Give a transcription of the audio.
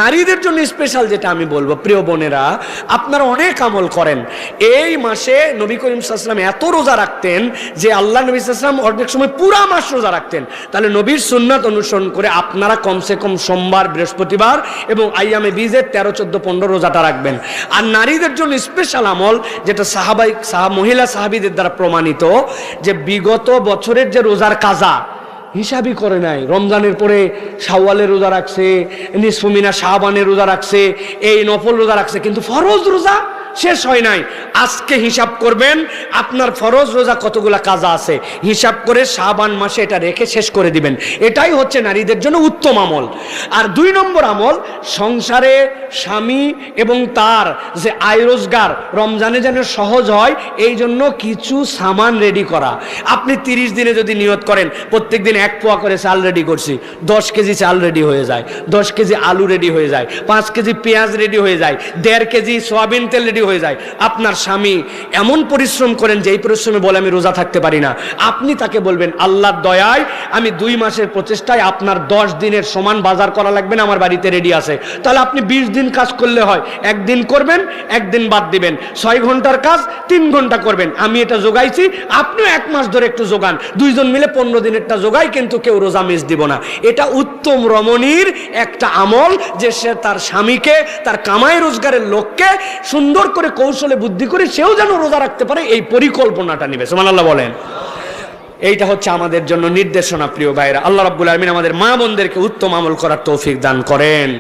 নারীদের জন্য স্পেশাল যেটা আমি বলবো, প্রিয় বোনেরা, আপনারা অনেক আমল করেন। এই মাসে নবী করিম সাল্লাল্লাহু আলাইহি ওয়াসাল্লাম এত রোজা রাখতেন যে আল্লাহ নবী সাল্লাল্লাহু আলাইহি ওয়াসাল্লাম অনেক সময় পুরা মাস রোজা রাখতেন। তাহলে নবীর সুন্নাত অনুসরণ করে আপনারা কমসে কম সোমবার, বৃহস্পতিবার এবং আইয়ামে বীজের 13, 14, 15 রোজাটা রাখবেন। আর নারীদের জন্য স্পেশাল আমল যেটা মহিলা সাহাবীদের দ্বারা প্রমাণিত, যে বিগত বছরের যে রোজার কাজা হিসাবই করে নাই, রমজানের পরে শাওয়ালের রোজা রাখছে, নিসফু মিনা শাবানের রোজা রাখছে, এই নফল রোজা রাখছে, কিন্তু ফরজ রোজা শেষ হয় নাই। আজকে হিসাব করবেন আপনার ফরজ রোজা কতগুলা কাজা আছে, হিসাব করে শাবান মাসে এটা রেখে শেষ করে দিবেন। এটাই হচ্ছে নারীদের জন্য উত্তম আমল। আর 2 নম্বর আমল, সংসারে স্বামী এবং তার যে আয় রোজগার রমজানে যেন সহজ হয়, এই জন্য কিছু সামান রেডি করা। আপনি 30 দিনে যদি নিয়ত করেন প্রত্যেক দিন 1 পোয়া করে চাল রেডি করছি, 10 কেজি চাল রেডি হয়ে যায়, 10 কেজি আলু রেডি হয়ে যায়, 5 কেজি পেঁয়াজ রেডি হয়ে যায়, 1.5 কেজি সয়াবিন তেল রেডি হয়ে যায়। আপনার স্বামী এমন পরিশ্রম করেন যে এই পরিশ্রমে বলে আমি রোজা থাকতে পারি না, আপনি তাকে বলবেন আল্লাহর দয়ায় আমি 2 মাসের প্রচেষ্টায় আপনার 10 দিনের সমান বাজার করা লাগবে না, আমার বাড়িতে রেডি আছে। তাহলে আপনি 20 দিন কাজ করলে হয়, 1 দিন করবেন, 1 দিন বাদ দিবেন, 6 ঘন্টার কাজ 3 ঘন্টা করবেন। আমি এটা জোগাইছি, আপনিও 1 মাস ধরে একটু জোগান, 2 জন মিলে 15 দিনেরটা জোগাই, কিন্তু কেউ রোজা মিস দিব না। এটা উত্তম রমণীর একটা আমল, যে সে তার স্বামীকে, তার কামাই রোজগারের লোককে সুন্দর করে কৌশলে বুদ্ধি করে সেও যেন রোজা রাখতে পারে, এই পরিকল্পনাটা নিবে। সুবহানাল্লাহ বলেন। এইটা হচ্ছে আমাদের জন্য নির্দেশনা। প্রিয় ভাইরা, আল্লাহ রাব্বুল আলামিন আমাদের মা বোনদেরকে উত্তম আমল করার তৌফিক দান করেন।